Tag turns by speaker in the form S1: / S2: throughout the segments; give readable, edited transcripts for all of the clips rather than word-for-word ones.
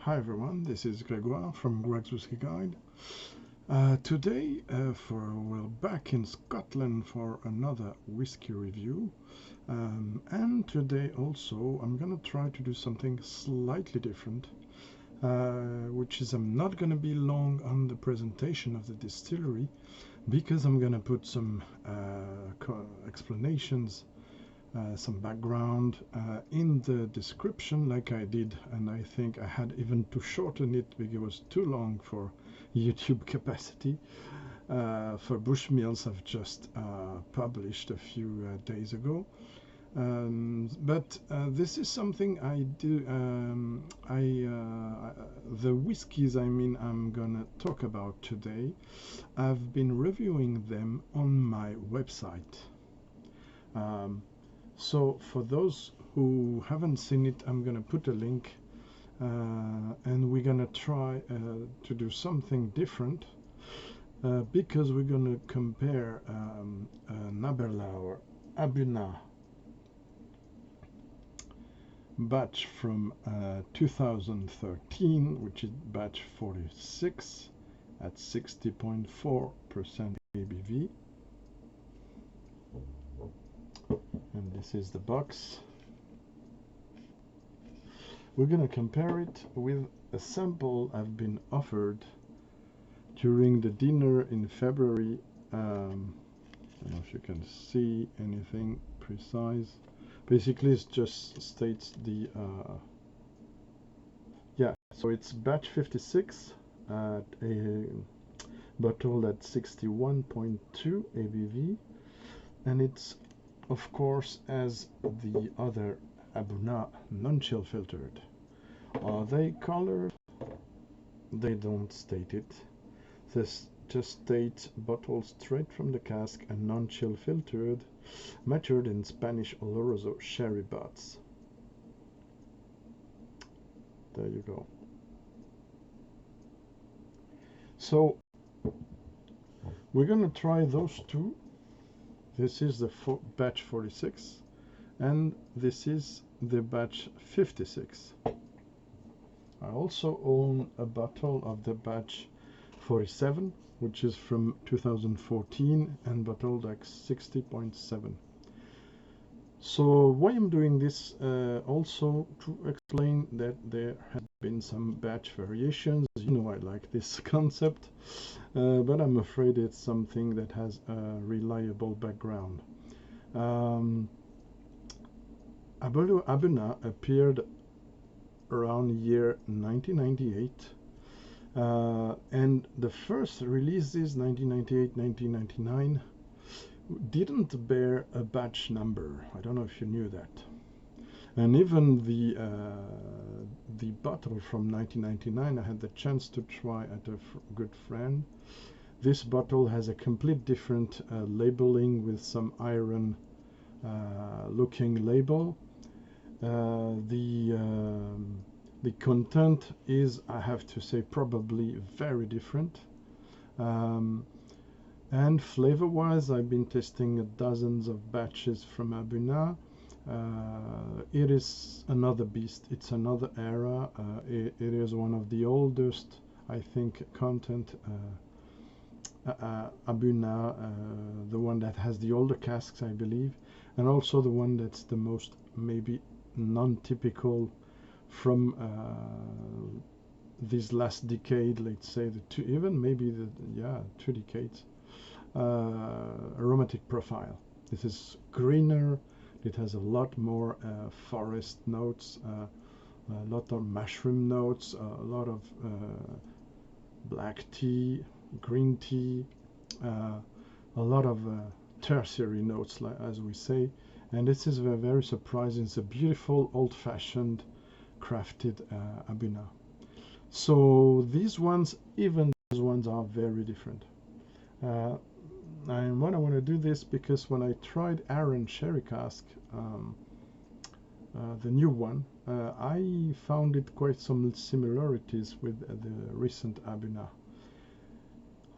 S1: Hi everyone, this is Grégoire from Greg's Whiskey Guide. Today we're back in Scotland for another whiskey review, and today also I'm gonna try to do something slightly different, which is I'm not gonna be long on the presentation of the distillery because I'm gonna put some explanations, some background in the description like I did, and I think I had even to shorten it because it was too long for YouTube capacity for Bushmills I've just published a few days ago. But this is something I do. The whiskies I'm gonna talk about today, I've been reviewing them on my website. So for those who haven't seen it, I'm gonna put a link, and we're gonna try to do something different because we're gonna compare an ABERLOUR A'Bunadh batch from 2013, which is batch 46 at 60.4% ABV. And this is the box. We're going to compare it with a sample I've been offered during the dinner in February. I don't know if you can see anything precise. Basically, it just states the so it's batch 56 at a bottle at 61.2 ABV, and it's of course as the other A'Bunadh non-chill filtered. Are they colored? They don't state it. This just states bottled straight from the cask and non-chill filtered, matured in Spanish Oloroso Sherry butts. There you go. So we're gonna try those two. This is the batch 46 and this is the batch 56. I also own a bottle of the batch 47, which is from 2014 and bottled at 60.7. So why I'm doing this, also to explain that there have been some batch variations. You know I like this concept, but I'm afraid it's something that has a reliable background. ABERLOUR A'Bunadh appeared around year 1998, and the first releases 1998-1999 didn't bear a batch number. I don't know if you knew that. And even the bottle from 1999 I had the chance to try at a good friend. This bottle has a complete different labeling with some iron looking label. The content is, I have to say, probably very different. And flavor-wise, I've been testing dozens of batches from A'Bunadh. It is another beast. It's another era. It is one of the oldest, I think, content A'Bunadh, the one that has the older casks, I believe, and also the one that's the most maybe non-typical from this last decade. Let's say even maybe 2 decades. Aromatic profile. This is greener. It has a lot more forest notes, a lot of mushroom notes, a lot of black tea, green tea, a lot of tertiary notes, as we say. And this is very surprising. It's a beautiful old-fashioned crafted A'Bunadh. So these ones, even those ones, are very different. And what I want to do this because when I tried Aaron Sherry cask, the new one, I found it quite some similarities with the recent A'Bunadh.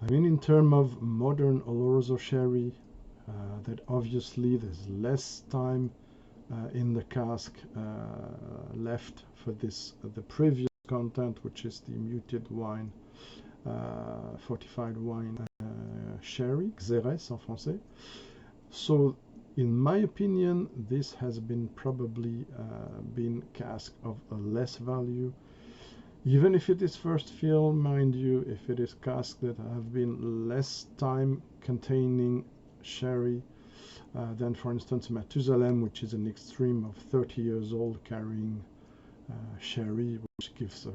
S1: I mean, in terms of modern Oloroso Sherry, that obviously there's less time in the cask left for this. The previous content, which is the muted wine, fortified wine sherry, XIXth en français. So in my opinion, this has been probably been cask of a less value, even if it is first fill, mind you. If it is cask that have been less time containing sherry than, for instance, Mathusalem, which is an extreme of 30 years old carrying sherry, which gives a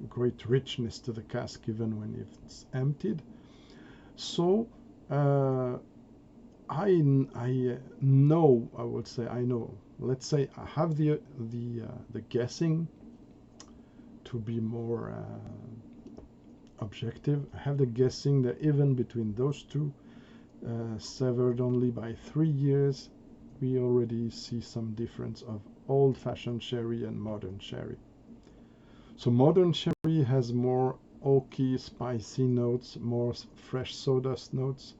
S1: great richness to the cask even when it's emptied. So I know, I would say I know. Let's say I have the guessing to be more objective. I have the guessing that even between those two, severed only by 3 years, we already see some difference of old-fashioned sherry and modern sherry. So modern sherry has more oaky, spicy notes, more fresh sawdust notes,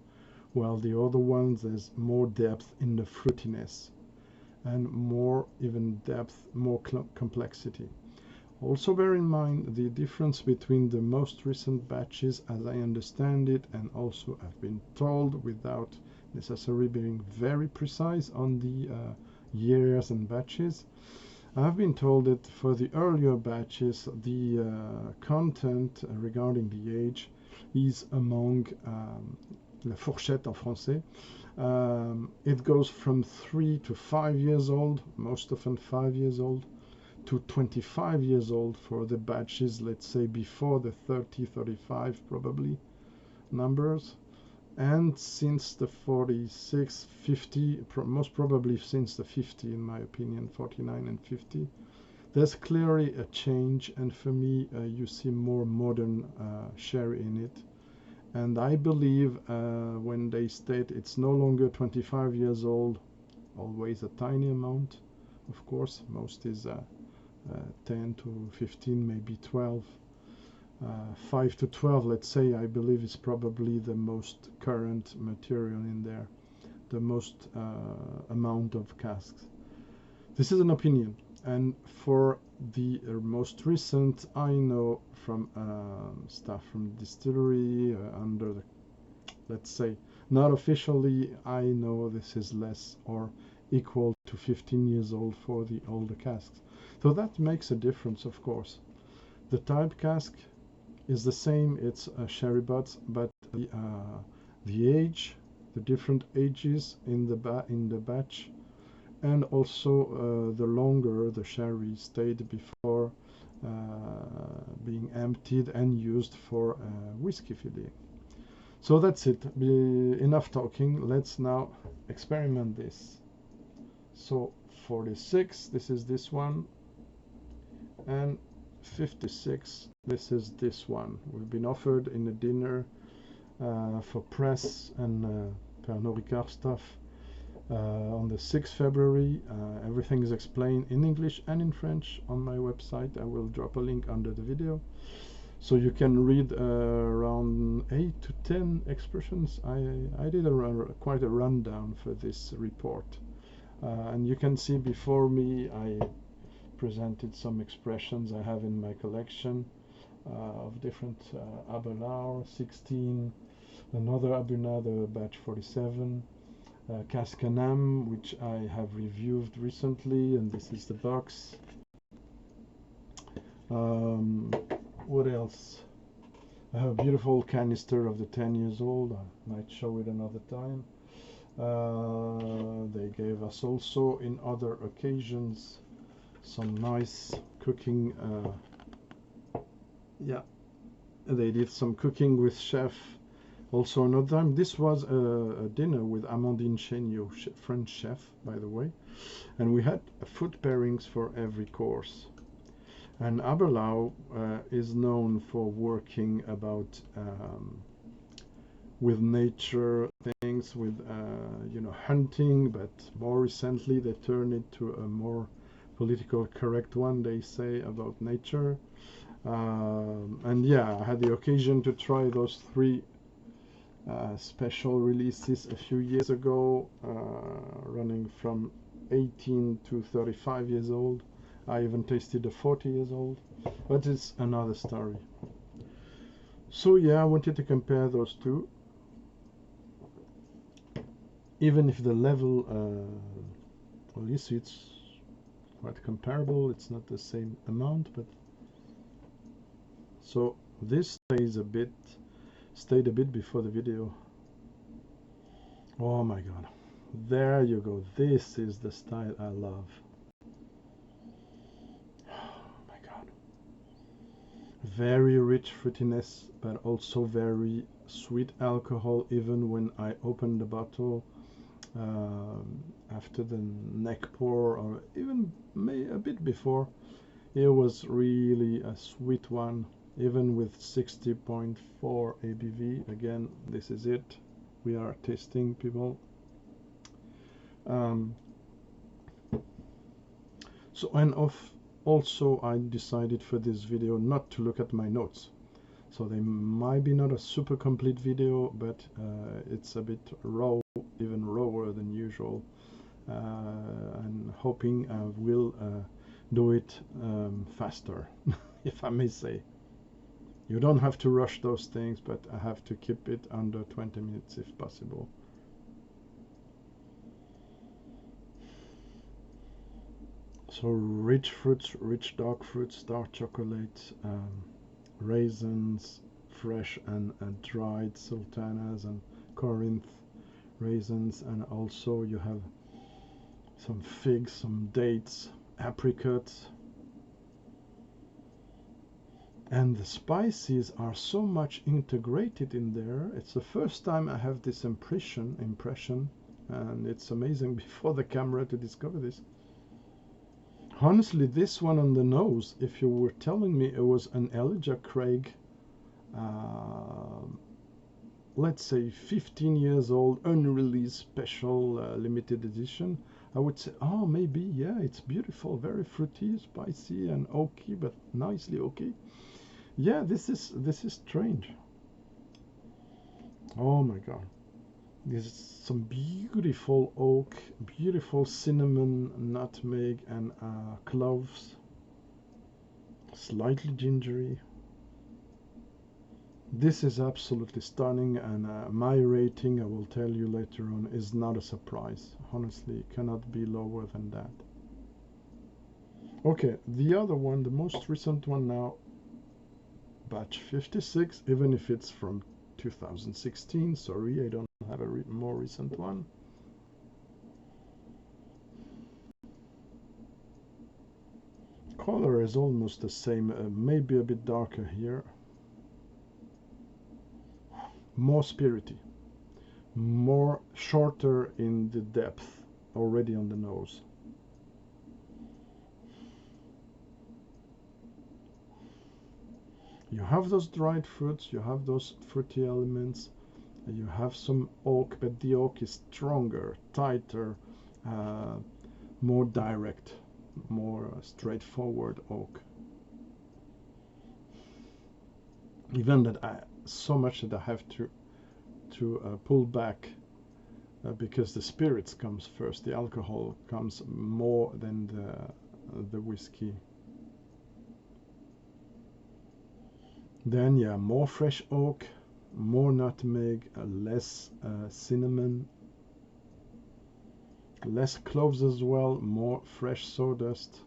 S1: while the other ones, there's more depth in the fruitiness and more even depth, more complexity. Also bear in mind the difference between the most recent batches, as I understand it, and also I've been told without necessarily being very precise on the years and batches. I've been told that for the earlier batches, the content regarding the age is among la fourchette en français. It goes from 3 to 5 years old, most often 5 years old, to 25 years old for the batches, let's say before the 30, 35 probably numbers. And since the 46, 50, most probably since the 50 in my opinion, 49 and 50, there's clearly a change, and for me you see more modern sherry in it. And I believe when they state it's no longer 25 years old, always a tiny amount, of course, most is 10 to 15, maybe 12. 5 to 12, let's say, I believe is probably the most current material in there, the most amount of casks. This is an opinion, and for the most recent, I know from stuff from distillery under the, let's say, not officially, I know this is less or equal to 15 years old for the older casks. So that makes a difference, of course. The type cask is the same, it's a sherry butts, but the age, the different ages in the batch, and also the longer the sherry stayed before being emptied and used for whiskey filling. So that's it. Enough talking. Let's now experiment this. So 46, this is this one, and 56, this is this one. We've been offered in a dinner for press and Pernod Ricard stuff on the 6th February. Everything is explained in English and in French on my website. I will drop a link under the video, so you can read around 8 to 10 expressions. I did quite a rundown for this report, and you can see before me I presented some expressions I have in my collection of different ABERLOUR 16, another A'Bunadh batch 47, cask, which I have reviewed recently, and this is the box. What else? I have a beautiful canister of the 10 years old. I might show it another time. They gave us also in other occasions some nice cooking. Yeah, they did some cooking with chef also another time. This was a dinner with Amandine Chéniaud, French chef, by the way, and we had food pairings for every course. And ABERLOUR is known for working about with nature things, with hunting, but more recently they turned it to a more political correct one, they say, about nature. And yeah, I had the occasion to try those 3 special releases a few years ago, running from 18 to 35 years old, I even tasted a 40 years old, but it's another story. So yeah, I wanted to compare those two. Even if the level, well, you see, it's quite comparable. It's not the same amount, but so this stayed a bit before the video. Oh my god, there you go. This is the style I love. Oh my god, very rich fruitiness, but also very sweet alcohol. Even when I opened the bottle after the neck pour, or even a bit before, it was really a sweet one, even with 60.4 ABV. Again, this is it. We are tasting, people. So, and also I decided for this video not to look at my notes. So they might be not a super complete video, but it's a bit raw, even rawer than usual. And hoping I will do it faster, if I may say. You don't have to rush those things, but I have to keep it under 20 minutes if possible. So rich fruits, rich dark fruits, dark chocolate, raisins, fresh and dried sultanas and Corinth raisins, and also you have some figs, some dates, apricots, and the spices are so much integrated in there. It's the first time I have this impression, and it's amazing before the camera to discover this. Honestly, this one on the nose, if you were telling me it was an Elijah Craig, let's say 15 years old, unreleased special limited edition, I would say, oh, maybe, yeah, it's beautiful, very fruity, spicy and oaky, but nicely oaky. Yeah, this is strange. Oh my god. There's some beautiful oak, beautiful cinnamon, nutmeg, and cloves. Slightly gingery. This is absolutely stunning, and my rating, I will tell you later on, is not a surprise. Honestly, it cannot be lower than that. Okay, the other one, the most recent one now, batch 56, even if it's from 2016. Sorry, I don't have a more recent one. Color is almost the same, maybe a bit darker here. More spirity, more shorter in the depth, already on the nose. You have those dried fruits, you have those fruity elements, you have some oak, but the oak is stronger, tighter, more direct, more straightforward oak. Even that so much that I have to pull back because the spirits comes first, the alcohol comes more than the whiskey. Then yeah, more fresh oak, more nutmeg, less cinnamon, less cloves as well, more fresh sawdust.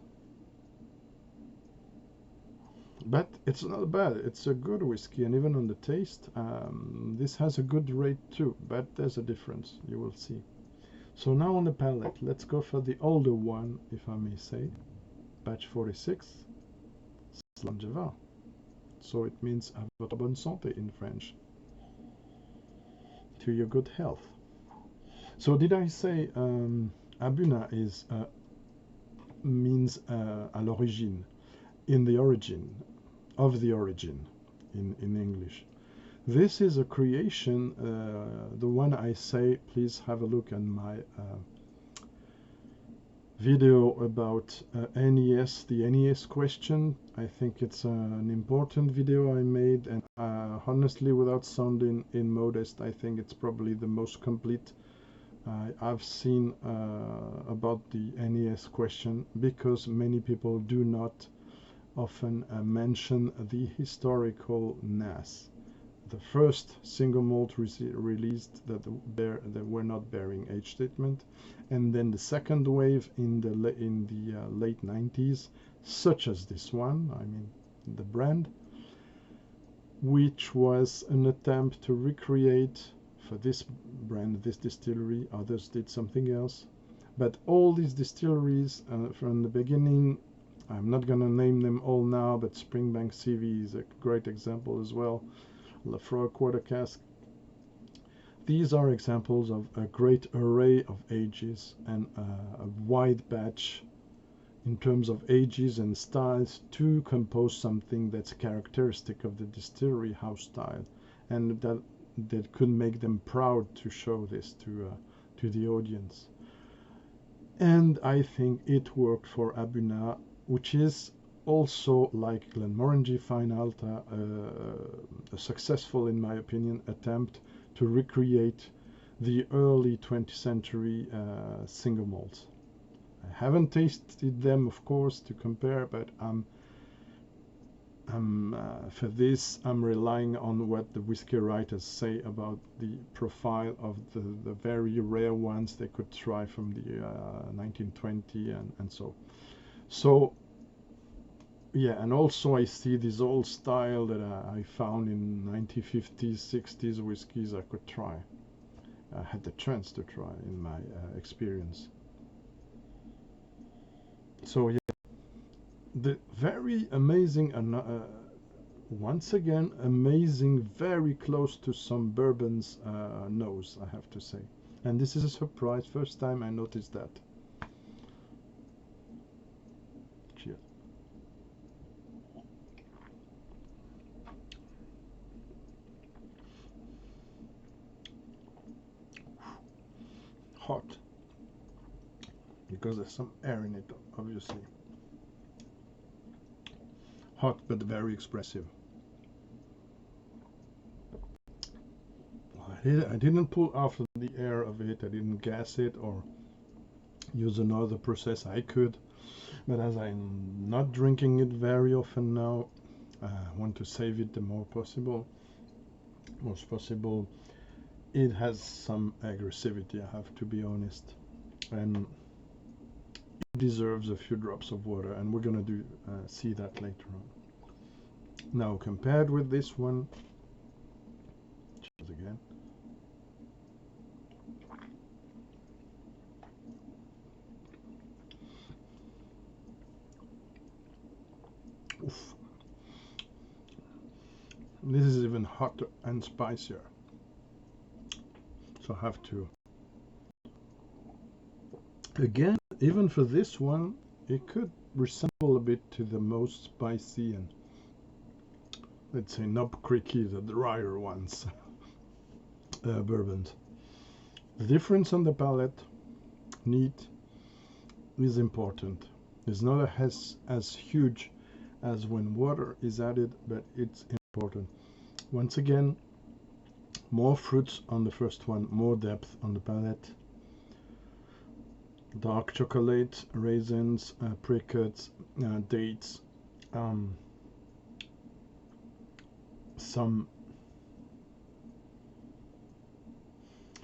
S1: But it's not bad, it's a good whiskey, and even on the taste, this has a good rate too, but there's a difference, you will see. So now on the palate, let's go for the older one, if I may say, batch 46, Slangeva. So it means à votre bonne santé in French, to your good health. So did I say A'Bunadh is means à l'origine, in the origin, of the origin in English. This is a creation, the one I say, please have a look at my video about NES, the NES question. I think it's an important video I made, and honestly, without sounding immodest, I think it's probably the most complete I've seen about the NES question, because many people do not often mention the historical NAS. The first single malt released that were not bearing age statement, and then the second wave in the late 90s, such as this one, I mean the brand, which was an attempt to recreate for this brand, this distillery. Others did something else, but all these distilleries from the beginning, I'm not going to name them all now, but Springbank CV is a great example as well. Lafroy Quarter Cask. These are examples of a great array of ages and a wide batch in terms of ages and styles to compose something that's characteristic of the distillery house style, and that could make them proud to show this to the audience. And I think it worked for A'Bunadh, which is also, like Glenmorangie Fine Alta, a successful, in my opinion, attempt to recreate the early 20th century single malts. I haven't tasted them, of course, to compare, but for this, I'm relying on what the whiskey writers say about the profile of the very rare ones they could try from the 1920 and so. So, yeah, and also I see this old style that I found in 1950s, 60s whiskies I could try. I had the chance to try in my experience. So, yeah, the very amazing, once again, amazing, very close to some bourbons nose, I have to say. And this is a surprise, first time I noticed that. Cheers. Hot, because there's some air in it, obviously. Hot, but very expressive. I didn't pull off the air of it, I didn't gas it or use another process. I could, but as I'm not drinking it very often now, I want to save it the most possible. It has some aggressivity, I have to be honest, and it deserves a few drops of water, and we're gonna see that later on. Now, compared with this one, cheers again. Oof. This is even hotter and spicier. So I have to. Again, even for this one, it could resemble a bit to the most spicy and, let's say, Knob Creeky, the drier ones, bourbons. The difference on the palate, neat, is important. It's not as huge as when water is added, but it's important. Once again, more fruits on the first one, more depth on the palate. Dark chocolate, raisins, apricots, dates, some.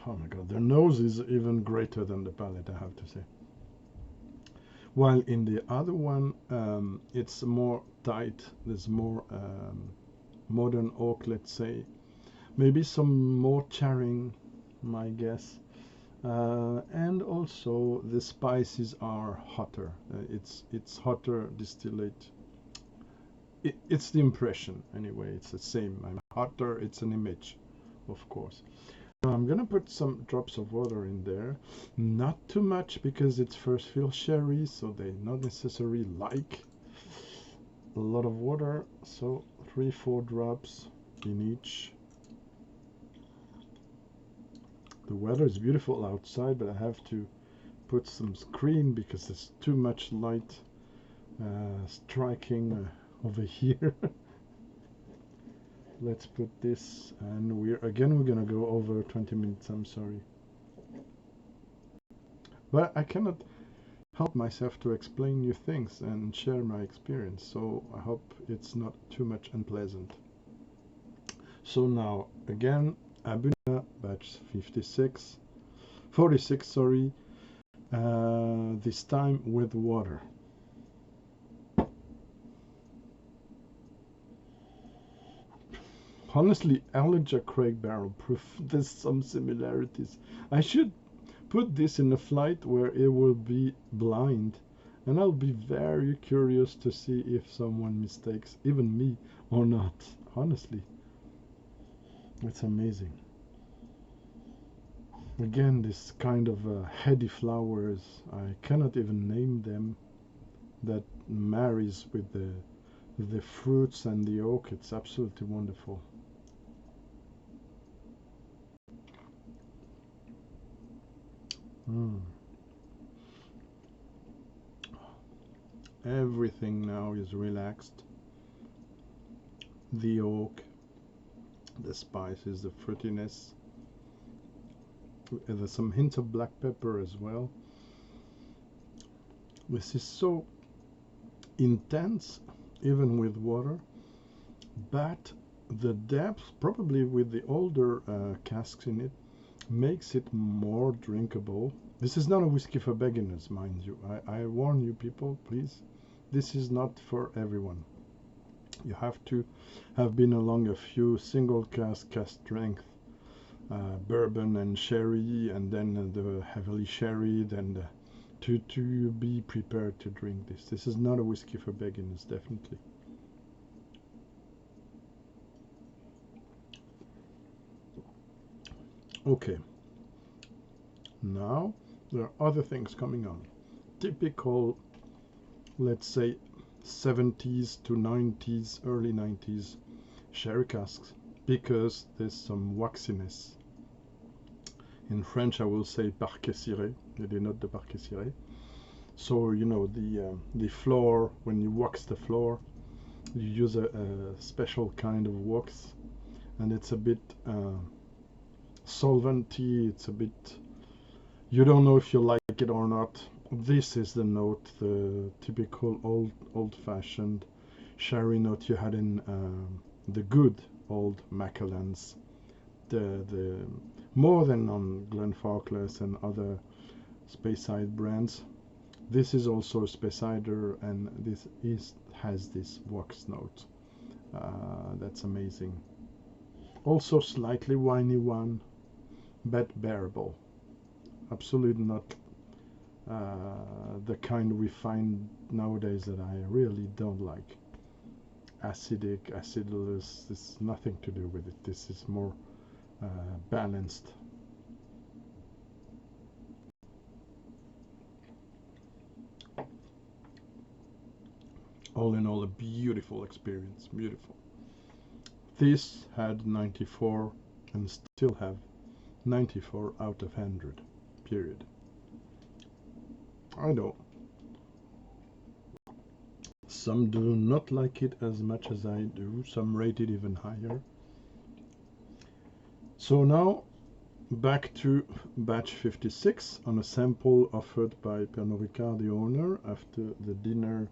S1: Oh my god, their nose is even greater than the palate, I have to say. While in the other one, it's more tight, there's more modern oak, let's say. Maybe some more charring, my guess. And also the spices are hotter. It's hotter distillate. It's the impression anyway. It's the same. I'm hotter. It's an image, of course. Now I'm gonna put some drops of water in there. Not too much because it's first fill sherry, so they not necessarily like a lot of water. So 3-4 drops in each. The weather is beautiful outside, but I have to put some screen because there's too much light striking over here. Let's put this, and we're gonna go over 20 minutes. I'm sorry. But I cannot help myself to explain new things and share my experience, so I hope it's not too much unpleasant. So now again, A'Bunadh batch 46, sorry, this time with water. Honestly, Elijah Craig barrel proof. There's some similarities. I should put this in a flight where it will be blind, and I'll be very curious to see if someone mistakes even me or not. Honestly, it's amazing. Again, this kind of heady flowers, I cannot even name them, that marries with the fruits and the oak. It's absolutely wonderful. Mm. Everything now is relaxed. The oak, the spices, the fruitiness. There's some hint of black pepper as well. This is so intense, even with water, but the depth, probably with the older casks in it, makes it more drinkable. This is not a whiskey for beginners, mind you. I warn you people, please. This is not for everyone. You have to have been along a few single cask strength bourbon and sherry, and then the heavily sherried, and to be prepared to drink this. This is not a whiskey for beginners, definitely. Okay, now there are other things coming on. Typical, let's say, 70s to 90s, early 90s sherry casks, because there's some waxiness. In French, I will say parquet ciré, they not the parquet ciré. So you know the floor, when you wax the floor, you use a special kind of wax, and it's a bit solventy. It's a bit, you don't know if you like it or not. This is the note, the typical old-fashioned sherry note you had in the good old Macallans, the more than on Glenfarclas and other Speyside brands. This is also a Speysider, and has this wax note. That's amazing. Also slightly winey one, but bearable. Absolutely not the kind we find nowadays that I really don't like. Acidic, acidulous, this nothing to do with it. This is more balanced. All in all, a beautiful experience. Beautiful. This had 94 and still have 94 out of 100. Period. I know some do not like it as much as I do. Some rate it even higher. So now back to batch 56 on a sample offered by Pernod Ricard, the owner, after the dinner,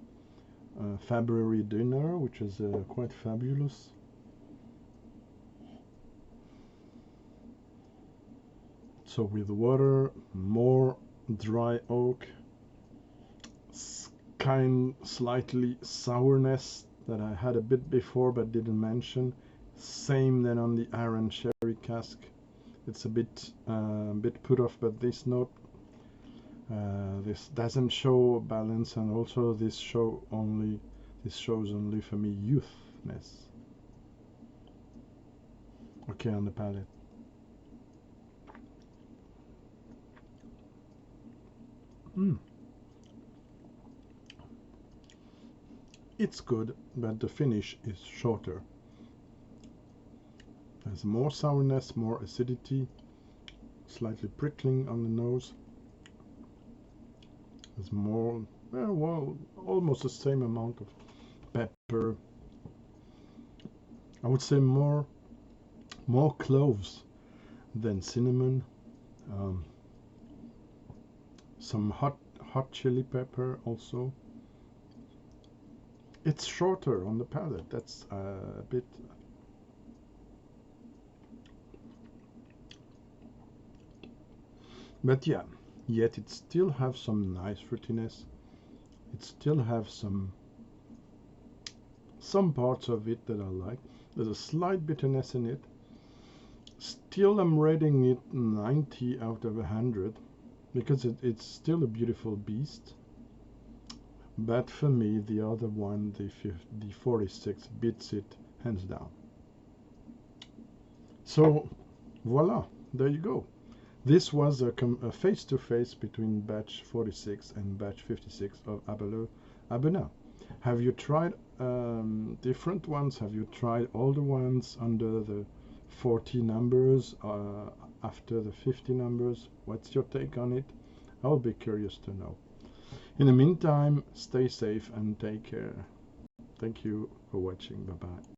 S1: February dinner, which is quite fabulous. So with water, more dry oak, kind slightly sourness that I had a bit before but didn't mention. Same then on the Arran sherry cask. It's a bit put off, but this note, this doesn't show balance, and also this shows only for me youthness. Okay, on the palate. It's good, but the finish is shorter. There's more sourness, more acidity, slightly prickling on the nose. There's more, well, almost the same amount of pepper. I would say more cloves than cinnamon. some hot chili pepper also. It's shorter on the palate. That's a bit. But yeah, yet it still have some nice fruitiness. It still have some parts of it that I like. There's a slight bitterness in it. Still, I'm rating it 90 out of 100 because it's still a beautiful beast. But for me, the other one, the 46, beats it hands down. So, voila, there you go. This was a face-to-face between batch 46 and batch 56 of ABERLOUR A'Bunadh. Have you tried different ones? Have you tried all the ones under the 40 numbers, after the 50 numbers? What's your take on it? I'll be curious to know. In the meantime, stay safe and take care. Thank you for watching. Bye-bye.